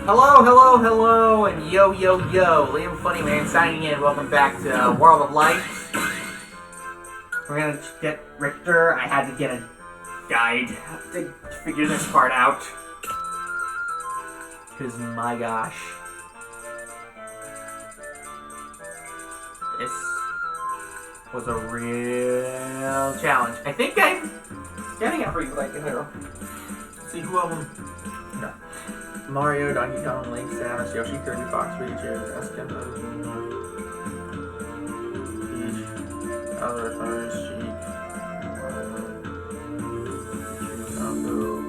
Hello, hello, hello, and yo, yo, yo. Liam Funny Man signing in. Welcome back to World of Light. We're gonna get Richter. I had to get a guide to figure this part out. Because, my gosh. This was a real challenge. I think I'm getting it pretty like here. Let's see who of them. No. Mario, Donkey Kong, Link, Samus, Yoshi, Kirby, Fox, Pikachu, Eskimo, Peach, Bowser, Orange, Sheik, Shadow,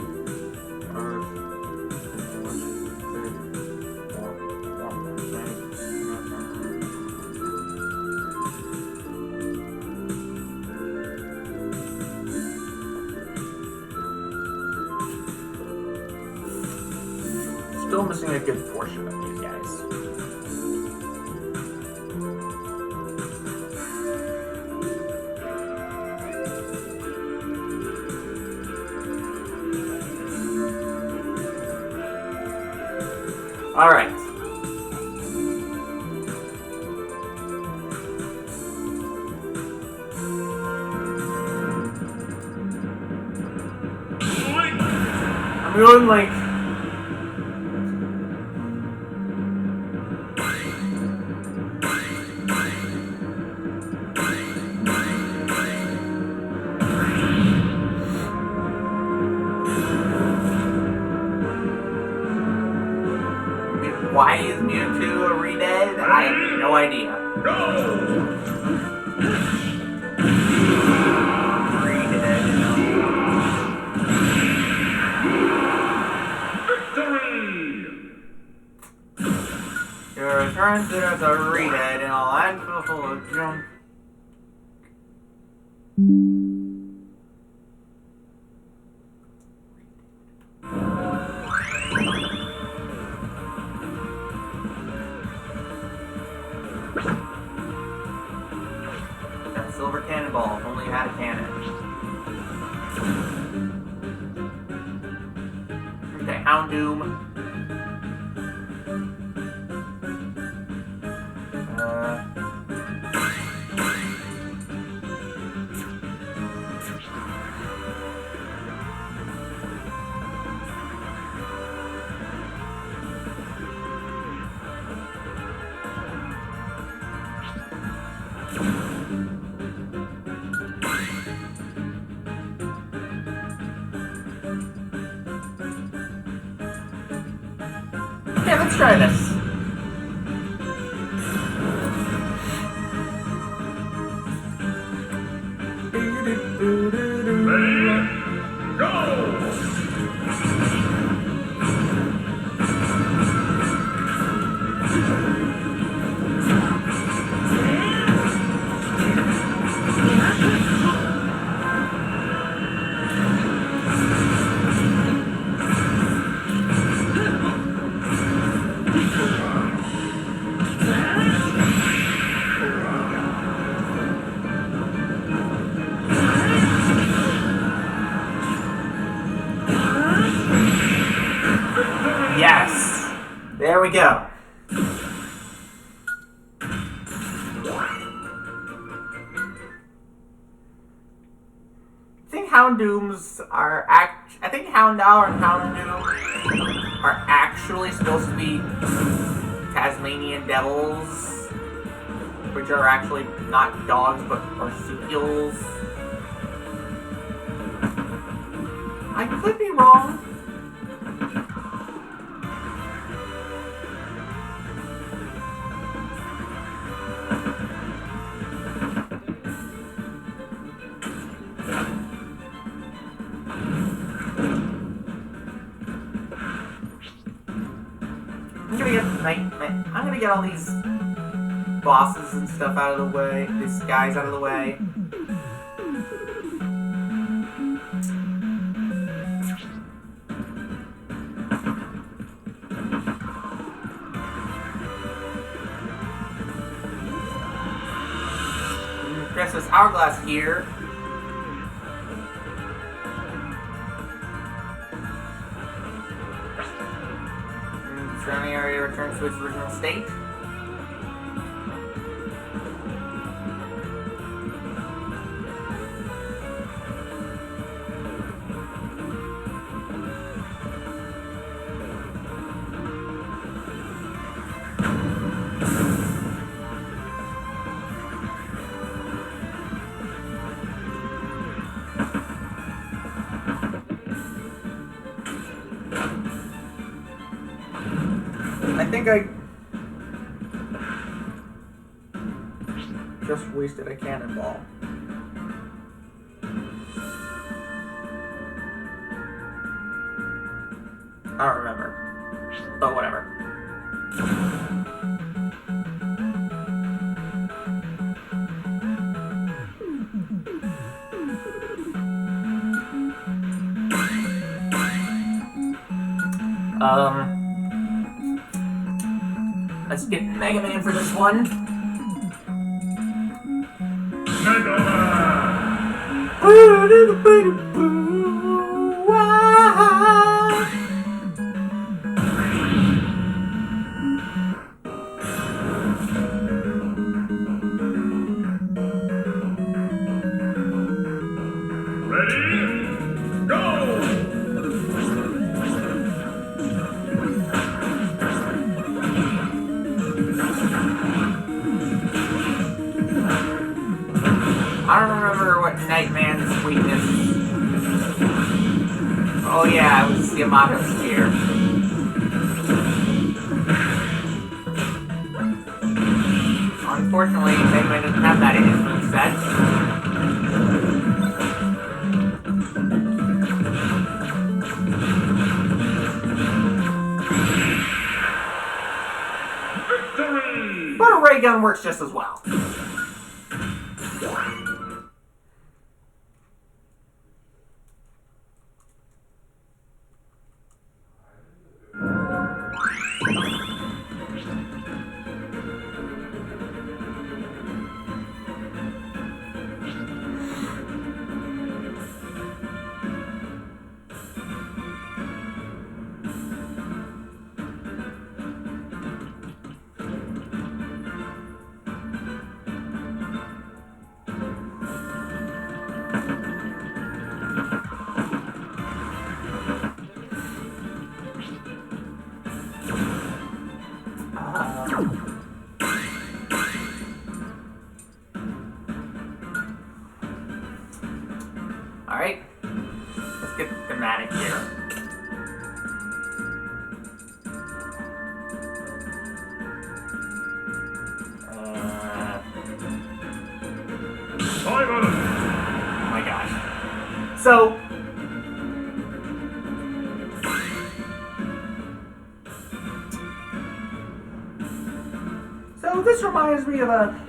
Still missing a good portion of these guys. All right. I'm going like. Why is Mewtwo a re-dead? I have no idea. Re-dead. Victory! Your turn to a re-dead and all I'm full of junk. Silver cannonball, if only had a cannon. Okay, Houndoom. Okay, let's try this. Ready? Go! Yes! There we go. I think Houndooms are I think Houndour and Houndoom are actually supposed to be Tasmanian devils, which are actually not dogs but marsupials. I could be wrong. I'm gonna get all these bosses and stuff out of the way, these guys out of the way. Press this hourglass here. surrounding area returns to its original state. I think I just wasted a cannonball. I don't remember. But whatever. Let's get Mega Man for this one. Mega Man! Ready? Go! I don't remember what Nightman's weakness. Oh yeah, it was Yamato Spear. Unfortunately, Nightman doesn't have that in his moveset. Victory! But a ray gun works just as well. Alright, let's get thematic here. Oh my gosh. So this reminds me of a...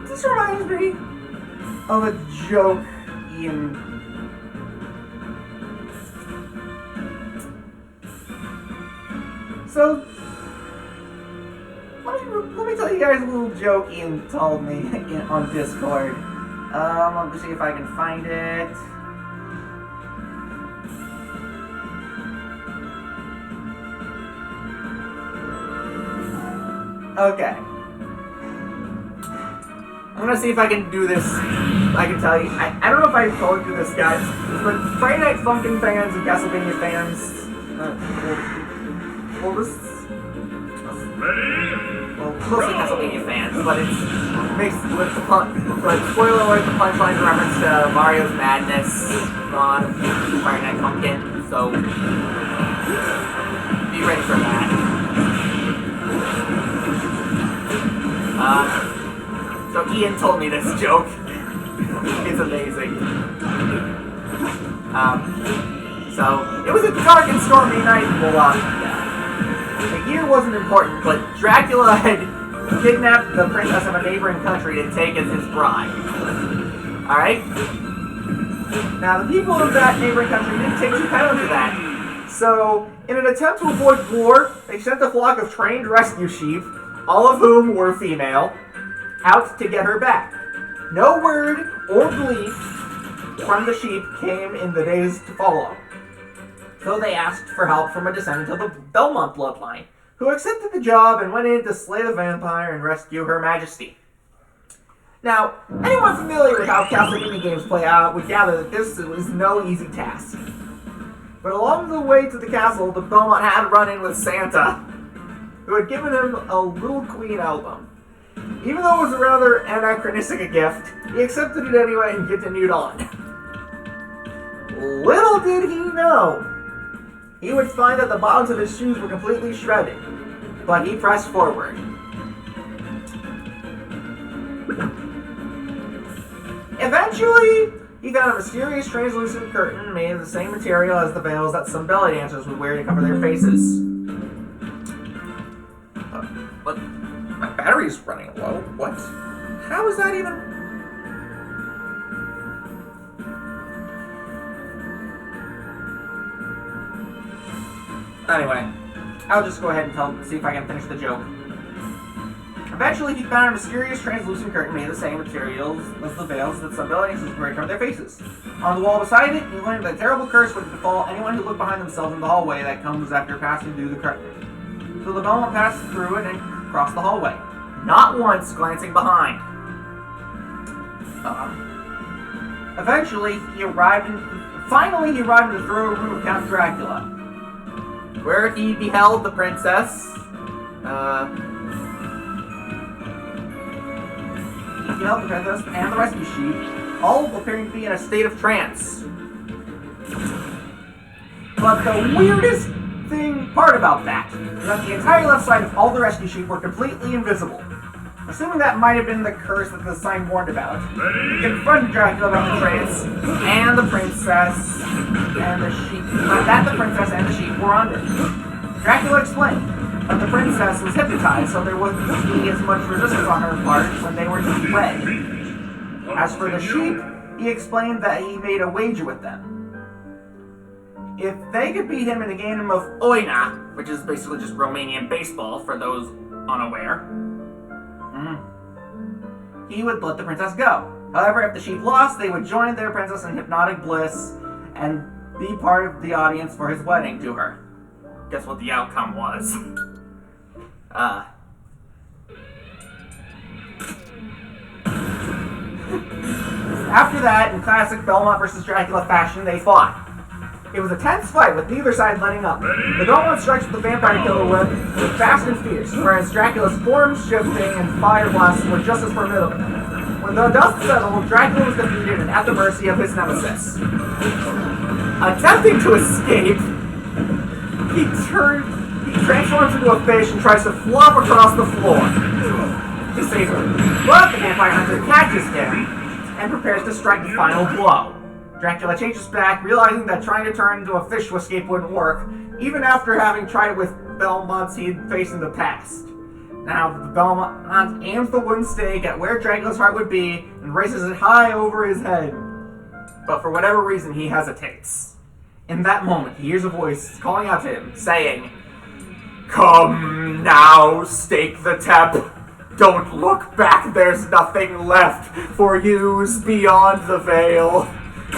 This reminds me of a joke in... So, let me tell you guys a little joke Ian told me on Discord. Let me see if I can find it. Okay. I'm gonna see if I can do this. I can tell you. I don't know if I told you this, guys, but Friday Night Funkin' fans and Castlevania fans will just... mostly Castlevania fans, but it's mixed with the but spoiler alert, the punchline's a reference to Mario's Madness on Friday Night Funkin', so be ready for that. So Ian told me this joke. It's amazing. So it was a dark and stormy night in Wallachia. The year wasn't important, but Dracula had kidnapped the princess of a neighboring country to take as his bride. Alright? Now, the people of that neighboring country didn't take too kindly to that, So, in an attempt to avoid war, they sent a flock of trained rescue sheep, all of whom were female, out to get her back. No word or bleat from the sheep came in the days to follow. So they asked for help from a descendant of the Belmont bloodline, who accepted the job and went in to slay the vampire and rescue Her Majesty. Now, anyone familiar with how Hasslevania games play out would gather that this was no easy task. But along the way to the castle, the Belmont had run in with Santa, who had given him a Little Queen album. Even though it was a rather anachronistic gift, he accepted it anyway and continued on. Little did he know, he would find that the bottoms of his shoes were completely shredded, but he pressed forward. Eventually, he found a mysterious translucent curtain made of the same material as the veils that some belly dancers would wear to cover their faces. But my battery's running low. What? How is that even? Anyway, I'll just go ahead and see if I can finish the joke. Eventually, he found a mysterious translucent curtain made of the same materials as the veils that some buildings would wear to cover their faces. On the wall beside it, he learned that a terrible curse would befall anyone who looked behind themselves in the hallway that comes after passing through the curtain. So the Belmont passed through it and crossed the hallway, not once glancing behind. Eventually, he arrived in the throne room of Count Dracula, where he beheld the princess. He beheld the princess and the rescue sheep, all appearing to be in a state of trance. But the weirdest part about that is that the entire left side of all the rescue sheep were completely invisible. Assuming that might have been the curse that the sign warned about, he confronted Dracula about the trance and the princess and the sheep that the princess and the sheep were under. Dracula explained that the princess was hypnotized, so there wouldn't be as much resistance on her part when they were wed. As for the sheep, he explained that he made a wager with them. If they could beat him in a game of Oina, which is basically just Romanian baseball for those unaware, he would let the princess go. However, if the sheep lost, they would join their princess in hypnotic bliss and be part of the audience for his wedding to her. Guess what the outcome was? After that, in classic Belmont vs. Dracula fashion, they fought. It was a tense fight with neither side letting up. The Belmont strikes with the vampire killer were fast and fierce, whereas Dracula's form shifting and fire blasts were just as formidable. When the dust settled, Dracula was defeated and at the mercy of his nemesis. Attempting to escape, he transforms into a fish and tries to flop across the floor to save her. But the vampire hunter catches him and prepares to strike the final blow. Dracula changes back, realizing that trying to turn into a fish to escape wouldn't work, even after having tried it with Belmonts he'd faced in the past. Now, the Belmont aims the wooden stake at where Dracula's heart would be and raises it high over his head. But for whatever reason, he hesitates. In that moment, he hears a voice calling out to him, saying, "Come now, stake the tap. Don't look back, there's nothing left for yous beyond the veil.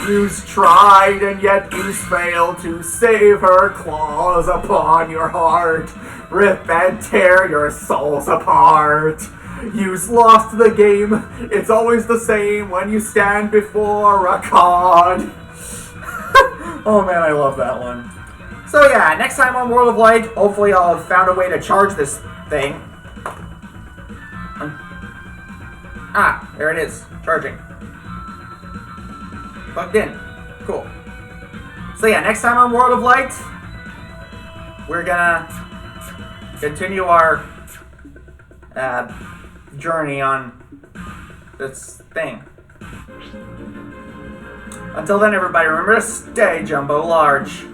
You's tried and yet you's failed to save her claws upon your heart. Rip and tear your souls apart. You's lost the game. It's always the same when you stand before a god." Oh man, I love that one. So yeah, next time on World of Light, hopefully I'll have found a way to charge this thing. There it is. Charging. Plugged in. Cool. So yeah, next time on World of Light, we're gonna continue our journey on this thing. Until then, everybody, remember to stay jumbo large.